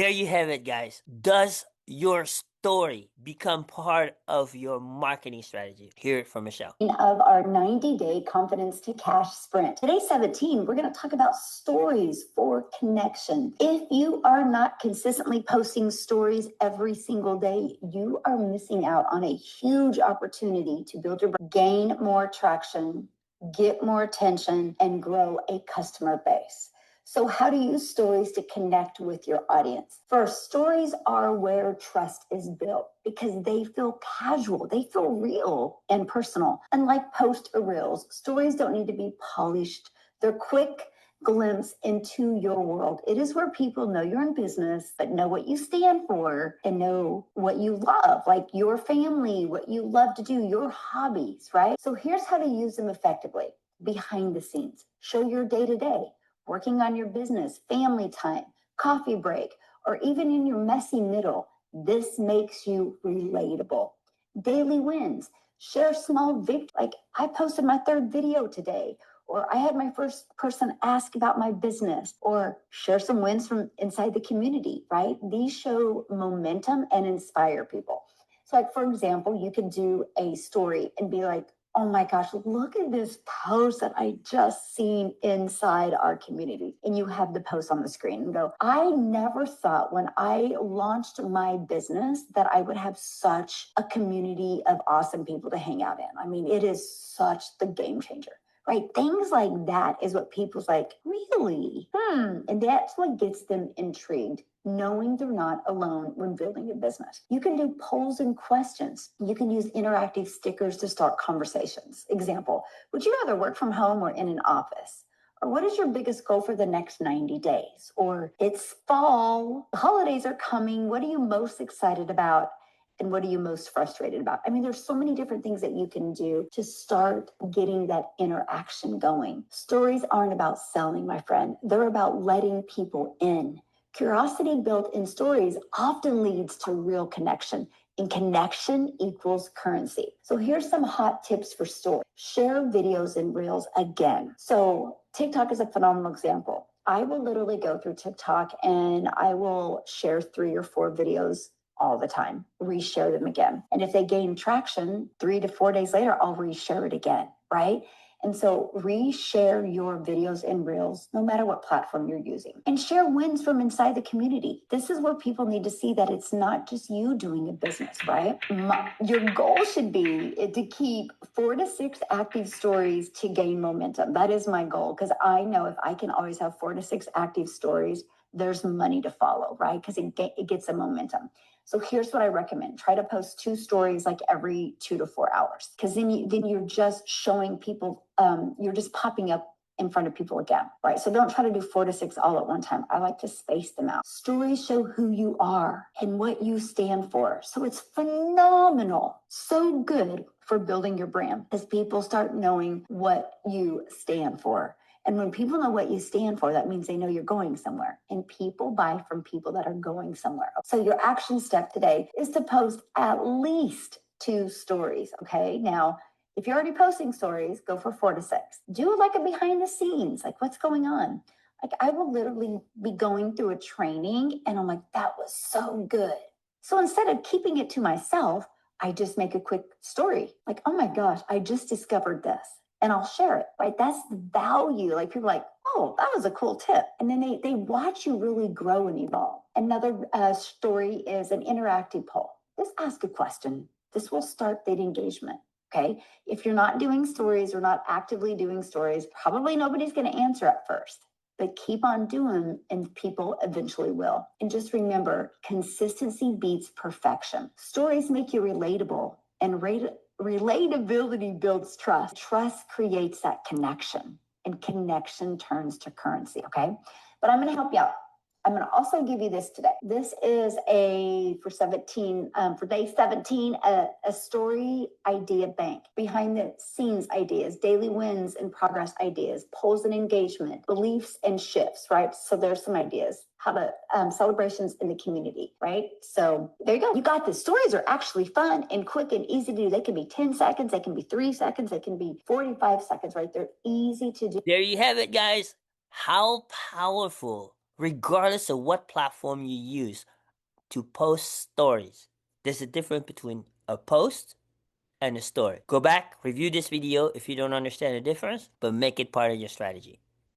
There you have it, guys. Does your story become part of your marketing strategy? Hear it from Michelle. Of our 90-day confidence to cash sprint. Today, 17, we're going to talk about stories for connection. If you are not consistently posting stories every single day, you are missing out on a huge opportunity to build your brand, gain more traction, get more attention, and grow a customer base. So how to use stories to connect with your audience. First, stories are where trust is built because they feel casual, they feel real and personal. Unlike post or reels, stories don't need to be polished. They're quick glimpse into your world. It is where people know you're in business, but know what you stand for and know what you love, like your family, what you love to do, your hobbies, right? So here's how to use them effectively. Behind the scenes, show your day-to-day, working on your business, family time, coffee break, or even in your messy middle. This makes you relatable. Daily wins, share small victories. Like I posted my 3rd video today, or I had my first person ask about my business, or share some wins from inside the community, right? These show momentum and inspire people. So like, for example, you could do a story and be like, oh my gosh, look at this post that I just seen inside our community. And you have the post on the screen and go, I never thought when I launched my business that I would have such a community of awesome people to hang out in. I mean, it is such the game changer. Right? Things like that is what people's like, really? And that's what gets them intrigued, knowing they're not alone when building a business. You can do polls and questions. You can use interactive stickers to start conversations. Example, would you rather work from home or in an office? Or what is your biggest goal for the next 90 days? Or it's fall, the holidays are coming. What are you most excited about? And what are you most frustrated about? I mean, there's so many different things that you can do to start getting that interaction going. Stories aren't about selling, my friend. They're about letting people in. Curiosity built in stories often leads to real connection, and connection equals currency. So here's some hot tips for stories. Share videos and reels again. So TikTok is a phenomenal example. I will literally go through TikTok and I will share 3 or 4 videos all the time, reshare them again. And if they gain traction, 3 to 4 days later, I'll reshare it again, right? And so reshare your videos and reels, no matter what platform you're using, and share wins from inside the community. This is where people need to see that it's not just you doing a business, right? Your goal should be to keep 4 to 6 active stories to gain momentum. That is my goal, because I know if I can always have 4 to 6 active stories, there's money to follow, right? Because it gets a momentum. So here's what I recommend. Try to post 2 stories like every 2 to 4 hours, because then you're just showing people, you're just popping up in front of people again, right? So don't try to do 4 to 6 all at one time. I like to space them out. Stories show who you are and what you stand for. So it's phenomenal. So good for building your brand as people start knowing what you stand for. And when people know what you stand for, that means they know you're going somewhere. And people buy from people that are going somewhere. So your action step today is to post at least 2 stories, okay? Now, if you're already posting stories, go for 4 to 6. Do like a behind the scenes, like what's going on? Like I will literally be going through a training and I'm like, that was so good. So instead of keeping it to myself, I just make a quick story. Like, oh my gosh, I just discovered this. And I'll share it, right? That's the value. Like people are like, oh, that was a cool tip. And then they watch you really grow and evolve. Another story is an interactive poll. Just ask a question. This will start the engagement, okay? If you're not doing stories or not actively doing stories, probably nobody's going to answer at first. But keep on doing and people eventually will. And just remember, consistency beats perfection. Stories make you relatable, and relatability builds trust. Trust creates that connection, and connection turns to currency, okay? But I'm going to help you out. I'm going to also give you this today. This is for day 17, a story idea bank. Behind the scenes ideas, daily wins and progress ideas, polls and engagement, beliefs and shifts, right? So there's some ideas. How to celebrations in the community, right? So there you go. You got this. Stories are actually fun and quick and easy to do. They can be 10 seconds. They can be 3 seconds. They can be 45 seconds, right? They're easy to do. There you have it, guys. How powerful regardless of what platform you use to post stories. There's a difference between a post and a story. Go back, review this video if you don't understand the difference, but make it part of your strategy.